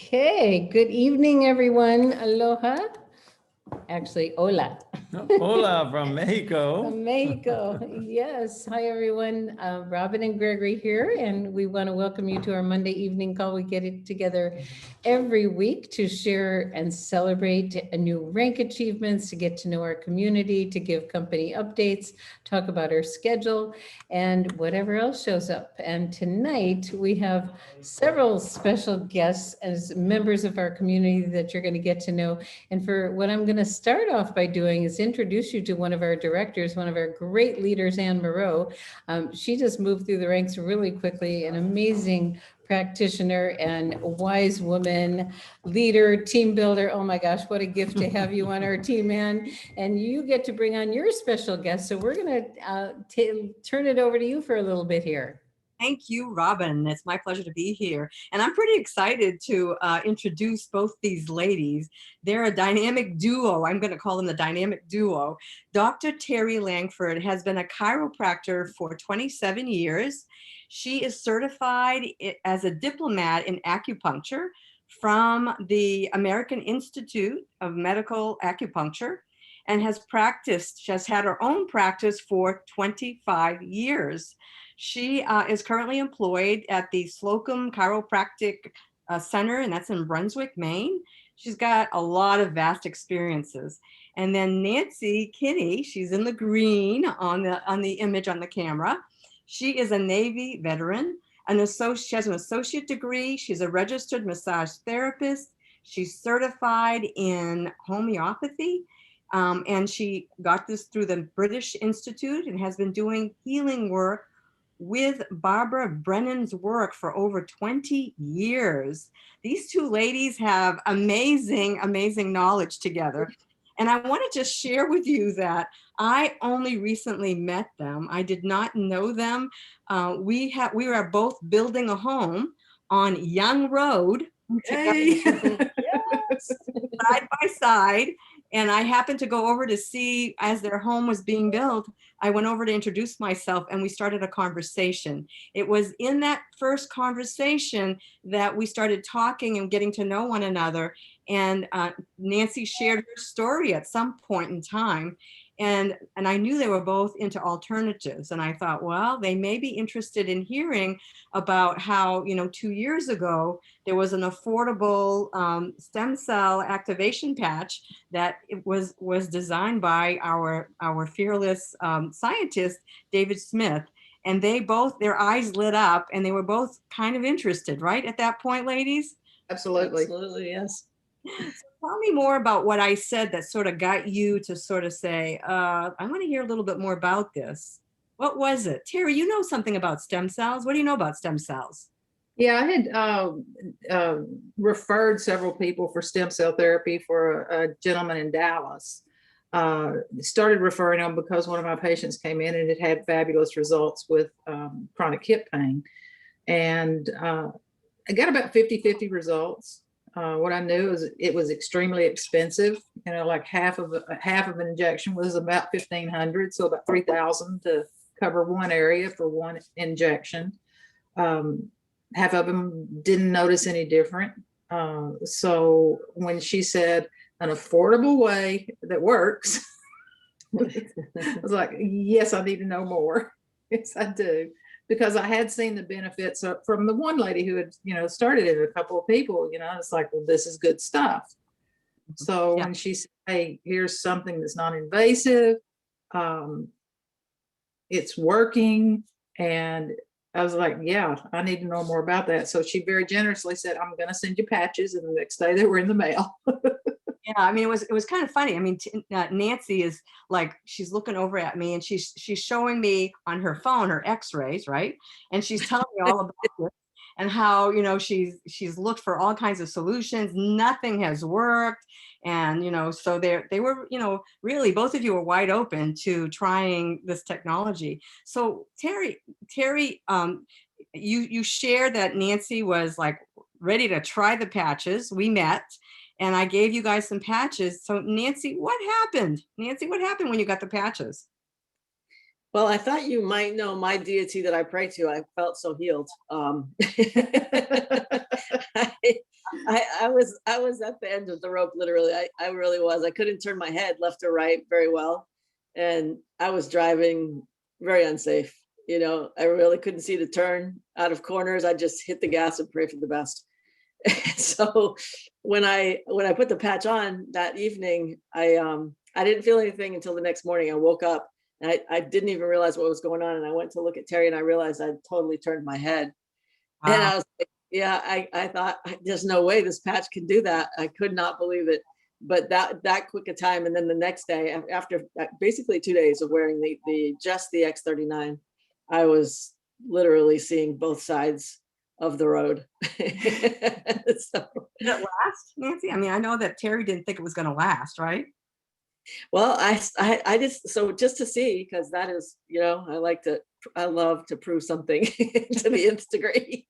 Okay, good evening, everyone. Aloha. Actually, hola. Hola from Mexico. From Mexico. Yes. Hi, everyone. Robin and Gregory here, and we want to welcome you to our Monday evening call. We get it together every week to share and celebrate a new rank achievements, to get to know our community, to give company updates, talk about our schedule, and whatever else shows up. And tonight we have several special guests as members of our community that you're going to get to know. And for what I'm going to start off by doing is introduce you to one of our directors, one of our great leaders, Anne Moreau. She just moved through the ranks really quickly, an amazing practitioner and a wise woman, leader, team builder. Oh my gosh, what a gift to have you on our team, Anne. And you get to bring on your special guest. So we're going to turn it over to you for a little bit here. Thank you, Robin. It's my pleasure to be here. And I'm pretty excited to introduce both these ladies. They're a dynamic duo. I'm going to call them the dynamic duo. Dr. Teri Langford has been a chiropractor for 27 years. She is certified as a diplomat in acupuncture from the American Institute of Medical Acupuncture and she has had her own practice for 25 years. She is currently employed at the Slocum Chiropractic Center, and that's in Brunswick, Maine. She's got a lot of vast experiences. And then Nancy Keeney, she's in the green on the image on the camera. She is a Navy veteran, she has an associate degree. She's a registered massage therapist. She's certified in homeopathy. And she got this through the British Institute and has been doing healing work with Barbara Brennan's work for over 20 years. These two ladies have amazing, amazing knowledge together. And I want to just share with you that I only recently met them. I did not know them. We are both building a home on Young Road, Hey. yes, side by side. And I happened to go over to see as their home was being built. I went over to introduce myself and we started a conversation. It was in that first conversation that we started talking and getting to know one another. And Nancy shared her story at some point in time. And I knew they were both into alternatives. And I thought, well, they may be interested in hearing about how, 2 years ago, there was an affordable stem cell activation patch that it was designed by our fearless scientist, David Smith. And their eyes lit up and they were both kind of interested, right? At that point, ladies? Absolutely. Absolutely, yes. So tell me more about what I said that sort of got you to sort of say, I want to hear a little bit more about this. What was it? Teri, you know something about stem cells. What do you know about stem cells? Yeah, I had referred several people for stem cell therapy for a gentleman in Dallas. Started referring them because one of my patients came in and it had fabulous results with chronic hip pain. And I got about 50-50 results. What I knew is it was extremely expensive. Like half of an injection was about $1,500, so about $3,000 to cover one area for one injection. Half of them didn't notice any different. So when she said an affordable way that works, I was like, yes, I need to know more. Yes, I do. Because I had seen the benefits from the one lady who had, started it, a couple of people, it's like, well, this is good stuff. So when she said, hey, here's something that's non-invasive, it's working. And I was like, yeah, I need to know more about that. So she very generously said, I'm going to send you patches. And the next day they were in the mail. Yeah, I mean, it was kind of funny. I mean, Nancy is like, she's looking over at me and she's showing me on her phone her x-rays, right? And she's telling me all about it and how, she's looked for all kinds of solutions. Nothing has worked. And, so they were, really both of you were wide open to trying this technology. So Teri, you shared that Nancy was like ready to try the patches. We met. And I gave you guys some patches. So Nancy, what happened? Nancy, what happened when you got the patches? Well, I thought you might know my deity that I pray to. I felt so healed. I was at the end of the rope, literally. I really was. I couldn't turn my head left or right very well. And I was driving very unsafe. You know, I really couldn't see the turn out of corners. I just hit the gas and pray for the best. So when I put the patch on that evening, I didn't feel anything until the next morning. I woke up and I didn't even realize what was going on. And I went to look at Teri and I realized I'd totally turned my head. Wow. And I was like, yeah, I thought there's no way this patch can do that. I could not believe it. But that quick a time. And then the next day, after basically 2 days of wearing just the X39, I was literally seeing both sides of the road. So, Did it last, Nancy? I mean, I know that Teri didn't think it was going to last, right? well, I just, so just to see, because that is, you know, I love to prove something to the nth degree.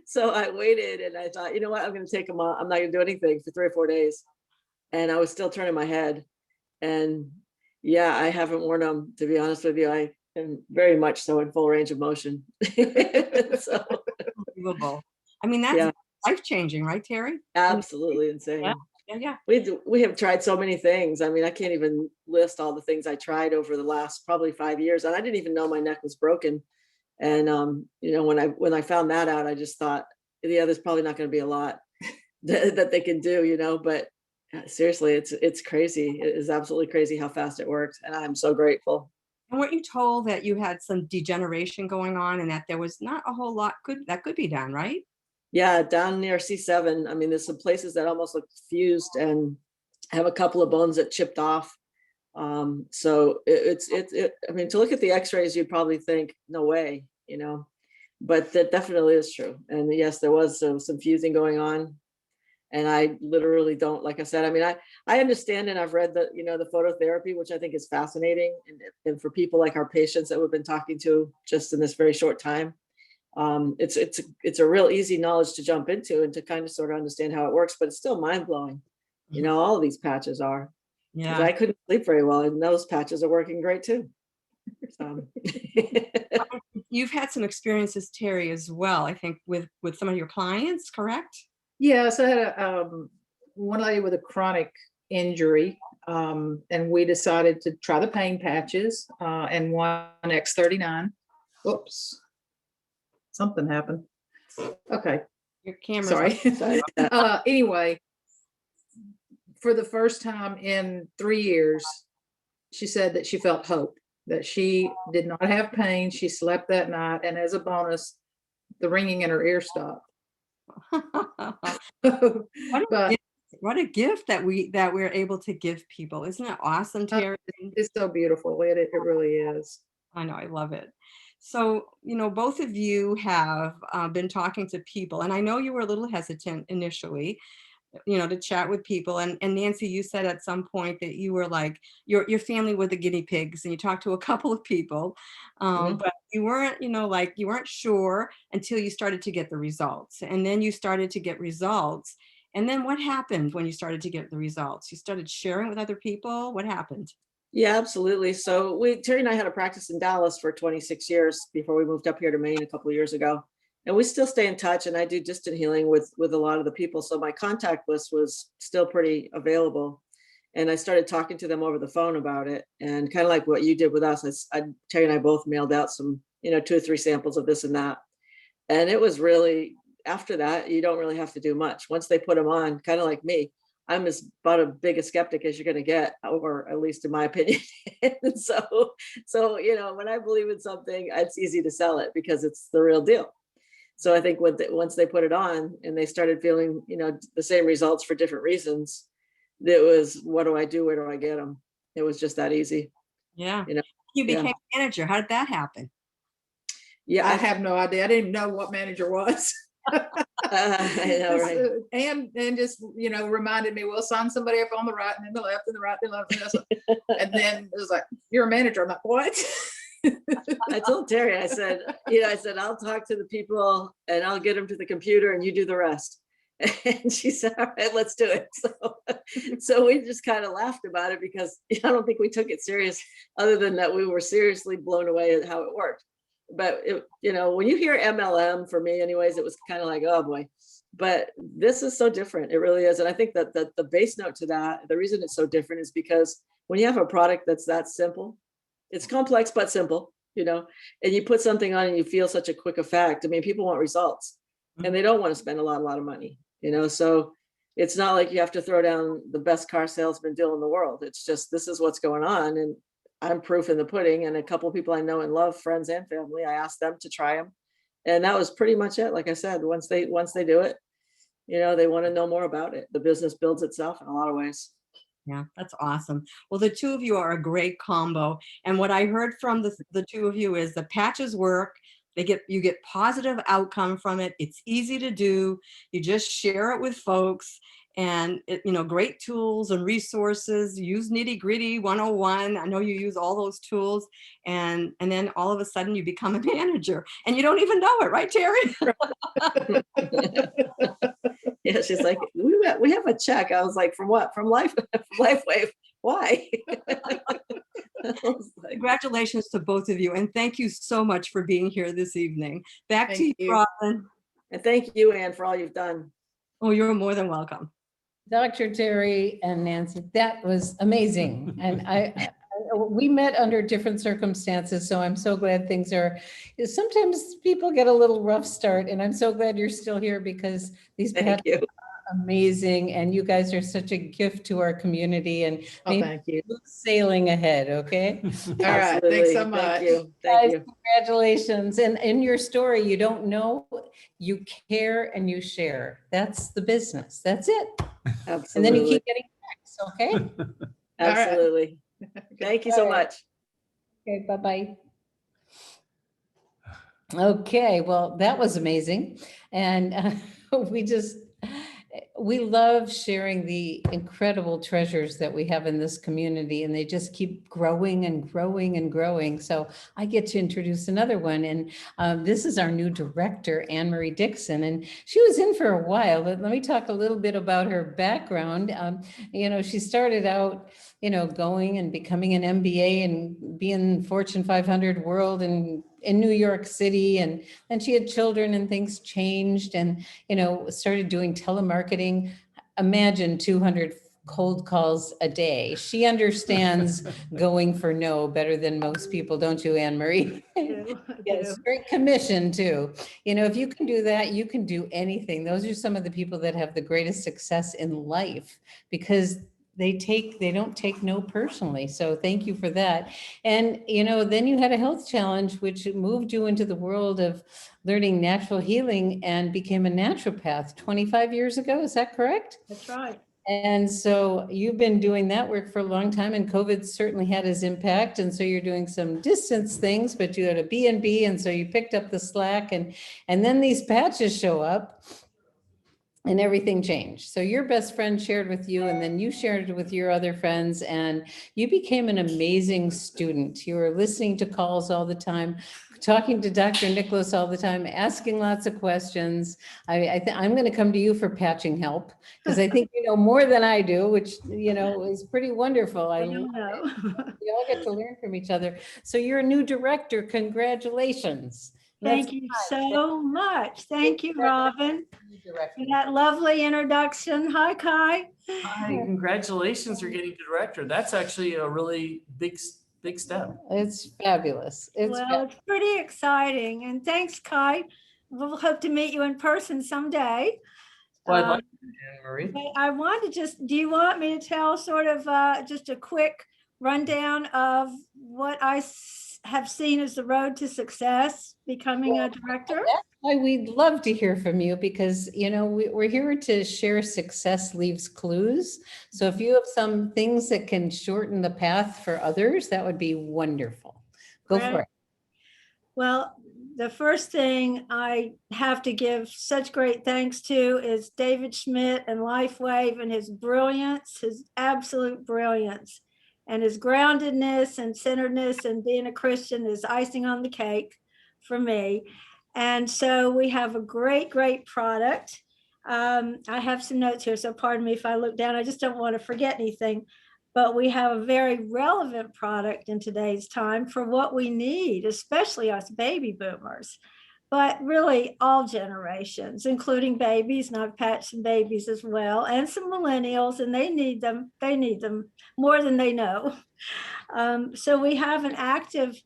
So I waited and I thought, you know what, I'm going to take them off. I'm not going to do anything for 3 or 4 days. And I was still turning my head. And yeah, I haven't worn them, to be honest with you. I am very much so in full range of motion. So Unbelievable. I mean, that's yeah, life-changing, right, Teri? absolutely insane. Yeah. We have tried so many things. I mean, I can't even list all the things I tried over the last probably 5 years. And I didn't even know my neck was broken. And you know, when I found that out, I just thought, yeah, there's probably not going to be a lot that they can do, you know, but seriously, it's crazy. It is absolutely crazy how fast it works. And I'm so grateful. And weren't you told that you had some degeneration going on and that there was not a whole lot that could be done, right? Yeah, down near C7. I mean, there's some places that almost look fused and have a couple of bones that chipped off. So I mean, to look at the x-rays, you'd probably think, no way, you know, but that definitely is true. And yes, there was some fusing going on. And I literally don't, like I said, I mean, I understand, and I've read the, you know, the phototherapy, which I think is fascinating. And for people like our patients that we've been talking to just in this very short time, it's a real easy knowledge to jump into and to kind of sort of understand how it works, but it's still mind blowing. You know, all of these patches are, because Yeah. I couldn't sleep very well, and those patches are working great too. So. You've had some experiences, Teri, as well, I think, with some of your clients, correct? Yes, I had one lady with a chronic injury, and we decided to try the pain patches and one X39. Whoops, something happened. Okay, Your camera's sorry. Anyway, for the first time in 3 years, she said that she felt hope, that she did not have pain. She slept that night, and as a bonus, the ringing in her ear stopped. But what a gift that we're able to give people. Isn't it awesome, Teri? it's so beautiful. It really is. I know, I love it. So, you know, both of you have been talking to people, and I know you were a little hesitant initially, you know, to chat with people. And Nancy, you said at some point that you were like, your family were the guinea pigs, and you talked to a couple of people, but you weren't, you know, like you weren't sure until you started to get the results. And then you started to get results. And then what happened when you started to get the results? You started sharing with other people? What happened? Yeah, absolutely. So Teri and I had a practice in Dallas for 26 years before we moved up here to Maine a couple of years ago. And we still stay in touch, and I do distant healing with a lot of the people. So my contact list was still pretty available. And I started talking to them over the phone about it. And kind of like what you did with us, Teri and I both mailed out some, you know, 2 or 3 samples of this and that. And it was really, after that, you don't really have to do much. Once they put them on, kind of like me, I'm as about as big a skeptic as you're going to get, or at least in my opinion. And so, you know, when I believe in something, it's easy to sell it because it's the real deal. So I think once they put it on and they started feeling, you know, the same results for different reasons, it was, what do I do? Where do I get them? It was just that easy. Yeah. You know, You became manager. How did that happen? yeah, I have no idea. I didn't even know what manager was. I know, right? And just, you know, reminded me, we'll sign somebody up on the right and then the left and the right and the left. And then it was like, you're a manager. I'm like, what? I told Teri, I said, I'll talk to the people and I'll get them to the computer and you do the rest. And she said, all right, let's do it. So we just kind of laughed about it because I don't think we took it serious other than that we were seriously blown away at how it worked. But when you hear MLM, for me anyways, it was kind of like, oh boy, but this is so different. It really is. And I think that the base note to that, the reason it's so different is because when you have a product that's that simple, it's complex, but simple, and you put something on and you feel such a quick effect. I mean, people want results and they don't want to spend a lot of money, so it's not like you have to throw down the best car salesman deal in the world. It's just, this is what's going on. And I'm proof in the pudding. And a couple of people I know and love, friends and family, I asked them to try them. And that was pretty much it. Like I said, once they do it, they want to know more about it. The business builds itself in a lot of ways. Yeah, that's awesome. Well, the two of you are a great combo. And what I heard from the two of you is the patches work. You get positive outcome from it. It's easy to do. You just share it with folks, and great tools and resources. Use Nitty Gritty 101. I know you use all those tools, and then all of a sudden you become a manager, and you don't even know it, right, Teri? Yeah, she's like, we have a check. I was like, from what? From LifeWave. Why? Congratulations to both of you, and thank you so much for being here this evening. Back to you, Robin. And thank you, Anne, for all you've done. Oh, you're more than welcome. Dr. Teri and Nancy, that was amazing. And we met under different circumstances, so I'm so glad sometimes people get a little rough start, and I'm so glad you're still here because these Thank you. amazing, and you guys are such a gift to our community, and Thank you. sailing ahead. Okay. All right. Thanks so much. Thank you. Congratulations. And in your story, you don't know, you care, and you share. That's the business. That's it. Absolutely. And then you keep getting checks. Okay. Absolutely. Thank you so much. Okay. Bye-bye. Okay. Well, that was amazing. And we love sharing the incredible treasures that we have in this community, and they just keep growing and growing and growing. So I get to introduce another one, and this is our new director, Anne-Marie Dixon, and she was in for a while, but let me talk a little bit about her background. She started out, going and becoming an MBA and being Fortune 500 world and in New York City, and then she had children and things changed, and started doing telemarketing. Imagine 200 cold calls a day. She understands going for no better than most people, don't you, Anne-Marie? Yes, great commission too. If you can do that, you can do anything. Those are some of the people that have the greatest success in life because they don't take no personally. So thank you for that. And, then you had a health challenge, which moved you into the world of learning natural healing and became a naturopath 25 years ago. Is that correct? That's right. And so you've been doing that work for a long time, and COVID certainly had its impact. And so you're doing some distance things, but you had a B&B, and so you picked up the slack, and then these patches show up. And everything changed. So your best friend shared with you, and then you shared it with your other friends, and you became an amazing student. You were listening to calls all the time, talking to Dr. Nicholas all the time, asking lots of questions. I'm going to come to you for patching help because I think you know more than I do, which is pretty wonderful. I don't know. We all get to learn from each other. So you're a new director. Congratulations. Thank you so much. Thank you, Robin, for that lovely introduction. Hi, Kai. Hi, congratulations for getting to director. That's actually a really big step. It's fabulous. It's pretty exciting. And thanks, Kai. We'll hope to meet you in person someday. Well, I'd like to, Anne-Marie. But I want to do you want me to tell sort of just a quick rundown of what I have seen as the road to success becoming a director? That's why we'd love to hear from you because, we're here to share success leaves clues. So if you have some things that can shorten the path for others, that would be wonderful. Go for it. Well, the first thing I have to give such great thanks to is David Schmidt and LifeWave and his brilliance, his absolute brilliance. And his groundedness and centeredness and being a Christian is icing on the cake for me. And so we have a great, great product. I have some notes here, so pardon me if I look down. I just don't want to forget anything. But we have a very relevant product in today's time for what we need, especially us baby boomers, but really all generations, including babies. And I've patched some babies as well, and some millennials, and they need them. They need them more than they know. So we have an active,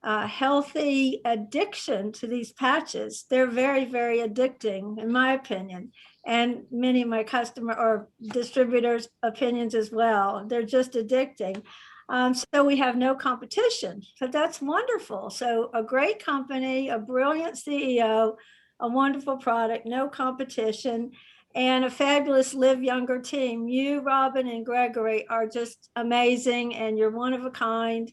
healthy addiction to these patches. They're very, very addicting, in my opinion, and many of my customer or distributors' opinions as well. They're just addicting. So we have no competition. So that's wonderful. So a great company, a brilliant CEO, a wonderful product, no competition, and a fabulous Live Younger team. You, Robin, and Gregory are just amazing, and you're one of a kind.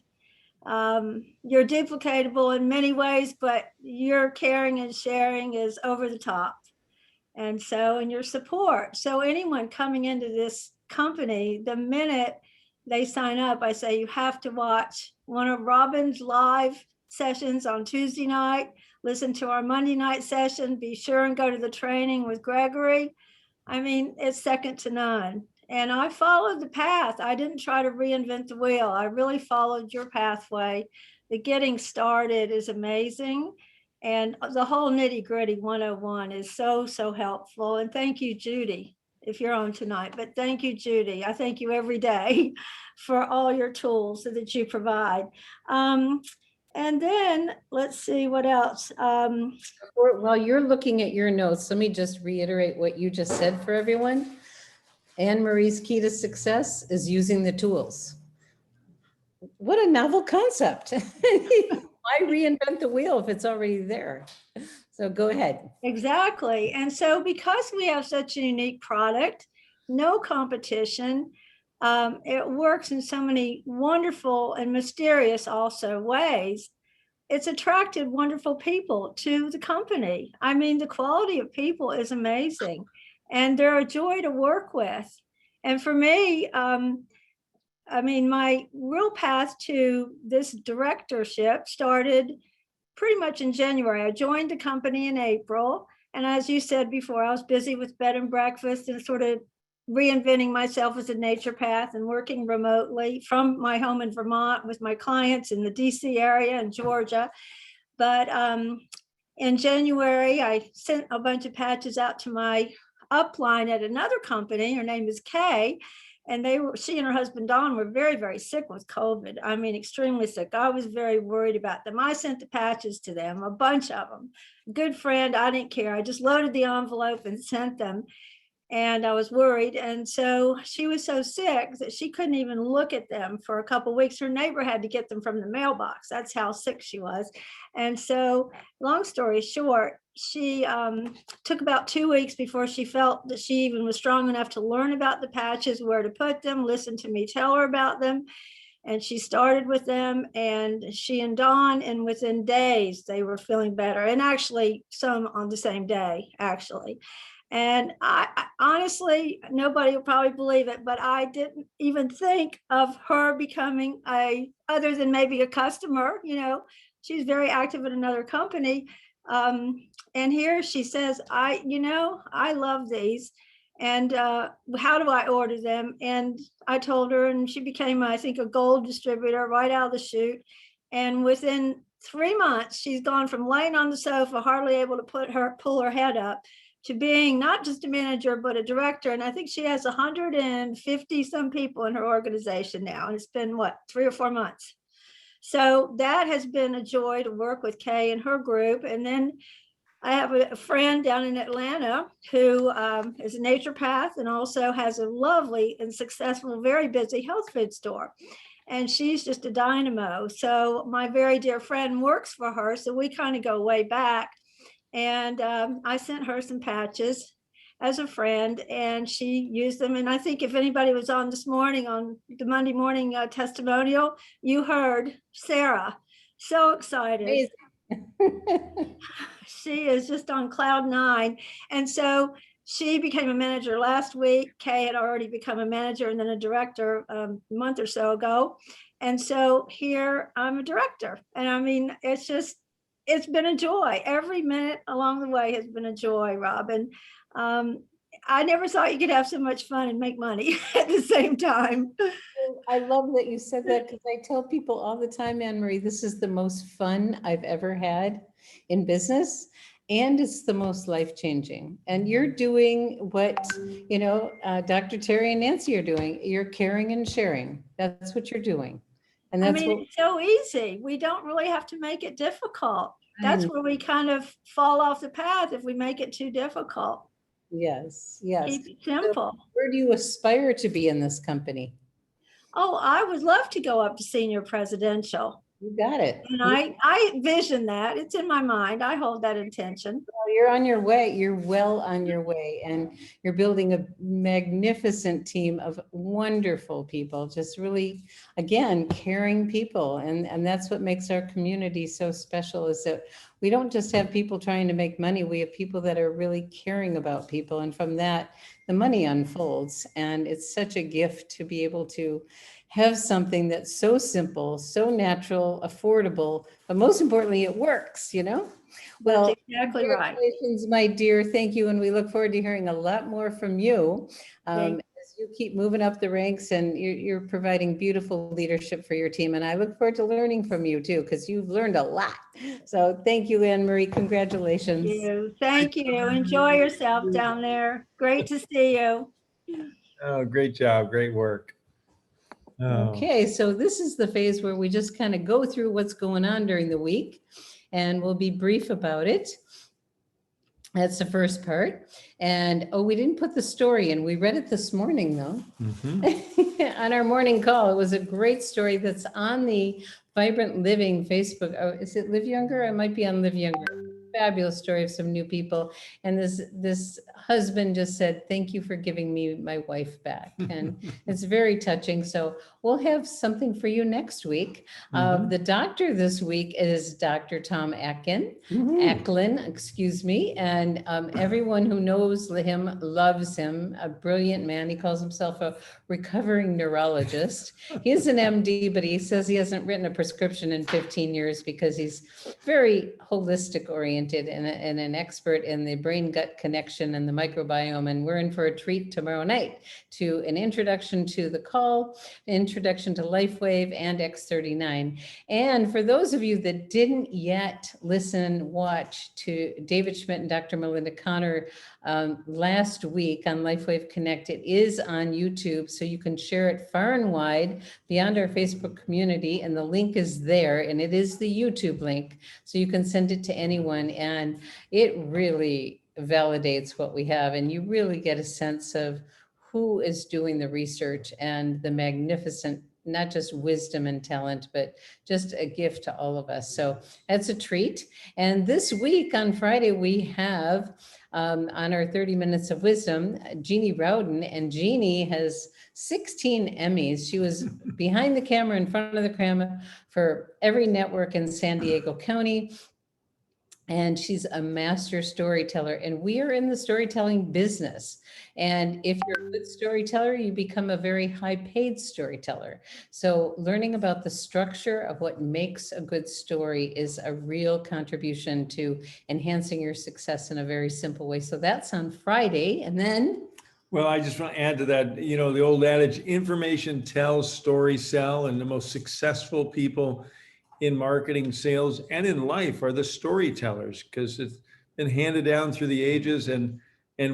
You're duplicatable in many ways, but your caring and sharing is over the top. And so, and your support. So anyone coming into this company, the minute they sign up, I say, you have to watch one of Robin's live sessions on Tuesday night, listen to our Monday night session, be sure and go to the training with Gregory. I mean, it's second to none. And I followed the path. I didn't try to reinvent the wheel. I really followed your pathway. The getting started is amazing. And the whole nitty gritty 101 is so, so helpful. And thank you, Judy, if you're on tonight, but thank you, Judy. I thank you every day for all your tools that you provide. And then let's see what else. While you're looking at your notes, let me just reiterate what you just said for everyone. Anne Marie's key to success is using the tools. What a novel concept. Why reinvent the wheel if it's already there? So go ahead. Exactly. And so because we have such a unique product, no competition, it works in so many wonderful and mysterious also ways. It's attracted wonderful people to the company. I mean, the quality of people is amazing, and they're a joy to work with. And for me, I mean, my real path to this directorship started pretty much in January. I joined the company in April. And as you said before, I was busy with bed and breakfast and sort of reinventing myself as a naturopath and working remotely from my home in Vermont with my clients in the DC area and Georgia. But in January, I sent a bunch of patches out to my upline at another company. Her name is Kay. And she and her husband, Don, were very, very sick with COVID. I mean, extremely sick. I was very worried about them. I sent the patches to them, a bunch of them. Good friend, I didn't care. I just loaded the envelope and sent them. And I was worried. And so she was so sick that she couldn't even look at them for a couple of weeks. Her neighbor had to get them from the mailbox. That's how sick she was. And so, long story short, she took about 2 weeks before she felt that she even was strong enough to learn about the patches, where to put them, listen to me tell her about them. And she started with them, and she and Dawn, and within days, they were feeling better. And actually, some on the same day, actually. And I honestly, nobody will probably believe it, but I didn't even think of her becoming other than maybe a customer. You know, she's very active at another company. And here she says, I love these. And how do I order them? And I told her, and she became, I think, a gold distributor right out of the chute. And within 3 months, she's gone from laying on the sofa, hardly able to pull her head up, to being not just a manager, but a director. And I think she has 150 some people in her organization now. And it's been 3 or 4 months. So that has been a joy to work with Kay and her group. And then I have a friend down in Atlanta who is a naturopath and also has a lovely and successful, very busy health food store. And she's just a dynamo. So my very dear friend works for her. So we kind of go way back. And I sent her some patches as a friend, and she used them. And I think if anybody was on this morning on the Monday morning testimonial, you heard Sarah, so excited. She is just on cloud 9. And so she became a manager last week. Kay had already become a manager and then a director a month or so ago. And so here I'm a director. And I mean, it's been a joy. Every minute along the way has been a joy, Robin. I never thought you could have so much fun and make money at the same time. I love that you said that because I tell people all the time, Anne Marie, this is the most fun I've ever had in business. And it's the most life-changing. And you're doing what, Dr. Teri and Nancy are doing. You're caring and sharing. That's what you're doing. And I that's mean, what it's so easy. We don't really have to make it difficult. That's I- where we kind of fall off the path if we make it too difficult. yes, yes. Keep it simple. Where do you aspire to be in this company? Oh, I would love to go up to senior presidential. You got it. And I vision that. It's in my mind. I hold that intention. Well, you're on your way. You're well on your way. And you're building a magnificent team of wonderful people, just really, again, caring people. And that's what makes our community so special, is that we don't just have people trying to make money. We have people that are really caring about people. And from that, the money unfolds. And it's such a gift to be able to have something that's so simple, so natural, affordable, but most importantly, it works, Well, That's exactly right. congratulations, my dear. Thank you. And we look forward to hearing a lot more from you Thank as you keep moving up the ranks, and you're providing beautiful leadership for your team. And I look forward to learning from you too, because you've learned a lot. So thank you, Anne Marie. Congratulations. Thank you. Enjoy yourself down there. Great to see you. Oh, great job. Great work. Oh. Okay, so this is the phase where we just kind of go through what's going on during the week, and we'll be brief about it. That's the first part. And we didn't put the story in. We read it this morning though. Mhm. On our morning call. It was a great story that's on the Vibrant Living Facebook. Oh, is it Live Younger? I might be on Live Younger. Fabulous story of some new people. And this husband just said, "Thank you for giving me my wife back." And it's very touching. So we'll have something for you next week. The doctor this week is Dr. Tom Acklin, excuse me. And everyone who knows him loves him. A brilliant man. He calls himself a recovering neurologist. He is an MD, but he says he hasn't written a prescription in 15 years because he's very holistic oriented and an expert in the brain-gut connection and the microbiome. And we're in for a treat tomorrow night to an introduction to the call, introduction to LifeWave and X39. And for those of you that didn't yet watch to David Schmidt and Dr. Melinda Connor last week on LifeWave Connect, it is on YouTube, so you can share it far and wide beyond our Facebook community. And the link is there, and it is the YouTube link, so you can send it to anyone. And it really validates what we have, and you really get a sense of who is doing the research and the magnificent, not just wisdom and talent, but just a gift to all of us. So that's a treat. And this week on Friday, we have on our 30 Minutes of Wisdom, Jeannie Rowden. And Jeannie has 16 Emmys. She was behind the camera, in front of the camera for every network in San Diego County. And she's a master storyteller, and we are in the storytelling business. And if you're a good storyteller, you become a very high paid storyteller. So learning about the structure of what makes a good story is a real contribution to enhancing your success in a very simple way. So that's on Friday. And then, Well, I just want to add to that, the old adage, information tells, stories sell, and the most successful people in marketing, sales, and in life are the storytellers, because it's been handed down through the ages, and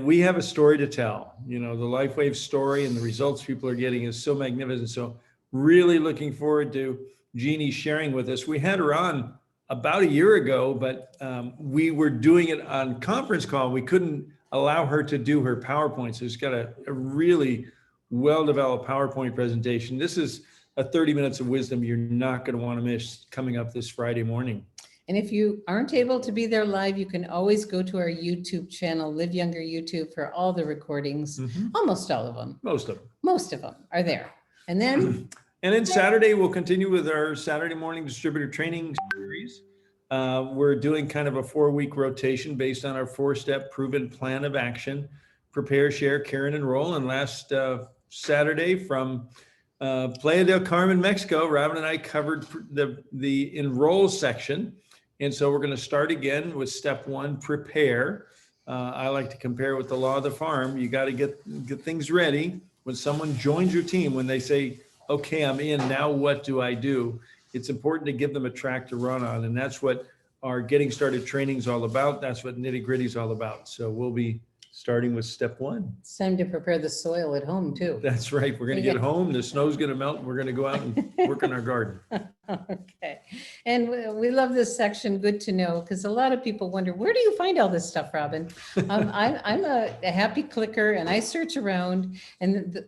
we have a story to tell. The LifeWave story and the results people are getting is so magnificent. So really looking forward to Jeannie sharing with us. We had her on about a year ago, but we were doing it on conference call. We couldn't allow her to do her PowerPoint. So she's got a really well-developed PowerPoint presentation. This is a 30 Minutes of Wisdom you're not going to want to miss, coming up this Friday morning. and if you aren't able to be there live, you can always go to our YouTube channel, Live Younger YouTube, for all the recordings. Almost all of them. Most of them. Most of them are there. And then And then Saturday, we'll continue with our Saturday morning distributor training series. We're doing kind of a 4-week rotation based on our 4-step proven plan of action: prepare, share, care, and enroll. And last Saturday from Playa del Carmen, Mexico, Robin and I covered the enroll section. And so we're going to start again with step 1, prepare. I like to compare with the law of the farm. You got to get things ready. When someone joins your team, when they say, okay, I'm in, now what do I do? It's important to give them a track to run on. And that's what our getting started training is all about. That's what nitty gritty is all about. So we'll be starting with step one. It's time to prepare the soil at home too. That's right. We're going to get home. The snow's going to melt. And we're going to go out and work in our garden. Okay. And we love this section, good to know, because a lot of people wonder, where do you find all this stuff, Robin? I'm a happy clicker and I search around, and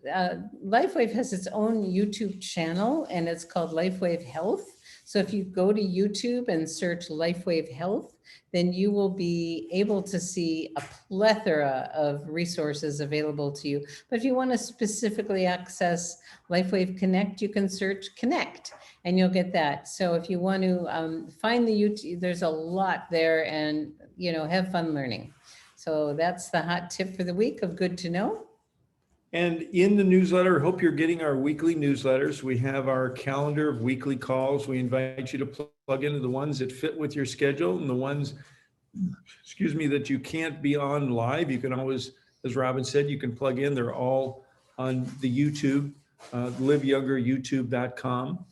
LifeWave has its own YouTube channel and it's called LifeWave Health. So if you go to YouTube and search LifeWave Health, then you will be able to see a plethora of resources available to you. But if you want to specifically access LifeWave Connect, you can search Connect and you'll get that. So if you want to find the YouTube, there's a lot there, and have fun learning. So that's the hot tip for the week of good to know. And in the newsletter, hope you're getting our weekly newsletters. We have our calendar of weekly calls. We invite you to plug into the ones that fit with your schedule, and the ones, that you can't be on live. You can always, as Robin said, you can plug in. They're all on the YouTube, liveyoungeryoutube.com.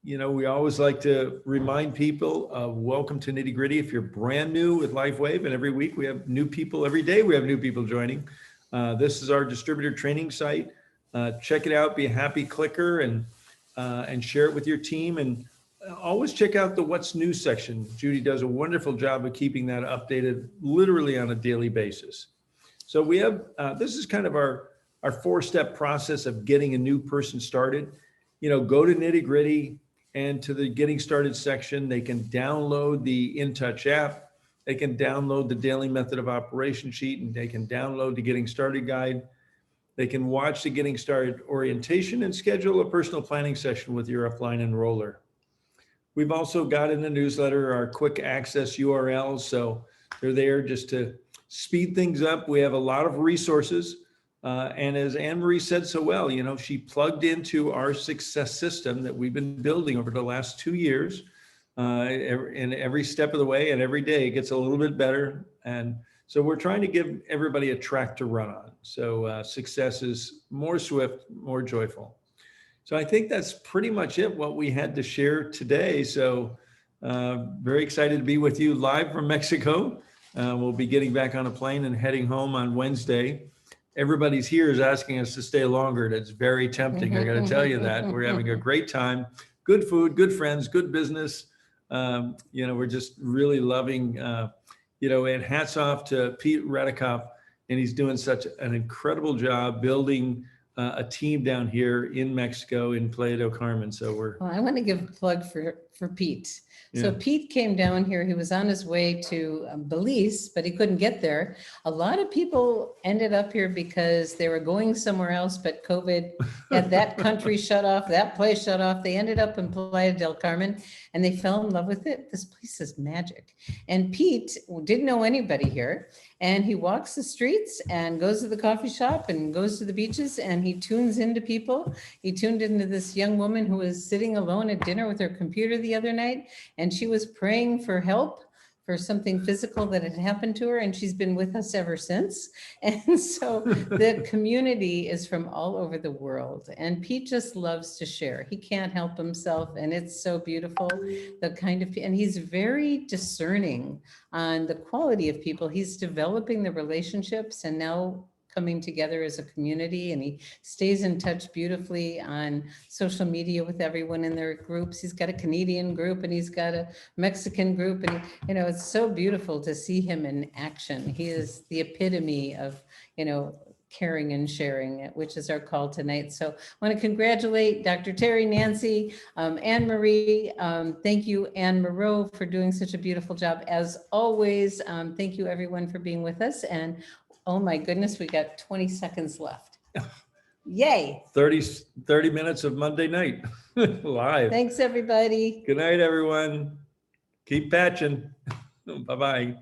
We always like to remind people of welcome to Nitty Gritty. If you're brand new with LifeWave, and every week we have new people, every day we have new people joining. This is our distributor training site. Check it out, be a happy clicker, and share it with your team. And always check out the What's New section. Judy does a wonderful job of keeping that updated literally on a daily basis. So we have, this is kind of our 4-step process of getting a new person started. Go to Nitty Gritty and to the Getting Started section. They can download the InTouch app. They can download the daily method of operation sheet, and they can download the Getting Started guide. They can watch the Getting Started orientation and schedule a personal planning session with your upline enroller. We've also got in the newsletter our quick access URLs. So they're there just to speed things up. We have a lot of resources. And as Anne-Marie said so well, she plugged into our success system that we've been building over the last 2 years. In every step of the way, and every day it gets a little bit better. And so we're trying to give everybody a track to run on. So success is more swift, more joyful. So I think that's pretty much it, what we had to share today. So very excited to be with you live from Mexico. We'll be getting back on a plane and heading home on Wednesday. Everybody's here is asking us to stay longer. And it's very tempting. I got to tell you that. We're having a great time. Good food, good friends, good business. We're just really loving, and hats off to Pete Redikoff, and he's doing such an incredible job building a team down here in Mexico, in Playa del Carmen. So I want to give a plug for Pete. Yeah. So Pete came down here. He was on his way to Belize, but he couldn't get there. A lot of people ended up here because they were going somewhere else, but COVID had that country shut off, that place shut off. They ended up in Playa del Carmen and they fell in love with it. This place is magic. And Pete didn't know anybody here. And he walks the streets and goes to the coffee shop and goes to the beaches, and he tunes into people. He tuned into this young woman who was sitting alone at dinner with her computer the other night, and she was praying for help for something physical that had happened to her, and she's been with us ever since. And so the community is from all over the world, and Pete just loves to share. He can't help himself, and it's so beautiful. And he's very discerning on the quality of people. He's developing the relationships and now coming together as a community, and he stays in touch beautifully on social media with everyone in their groups. He's got a Canadian group and he's got a Mexican group, and it's so beautiful to see him in action. He is the epitome of, caring and sharing, which is our call tonight. So I want to congratulate Dr. Teri, Nancy, Anne-Marie. Thank you, Anne Moreau, for doing such a beautiful job. As always, thank you everyone for being with us. And oh my goodness, we got 20 seconds left. Yay. 30 minutes of Monday night live. Thanks, everybody. Good night, everyone. Keep patching. Bye-bye.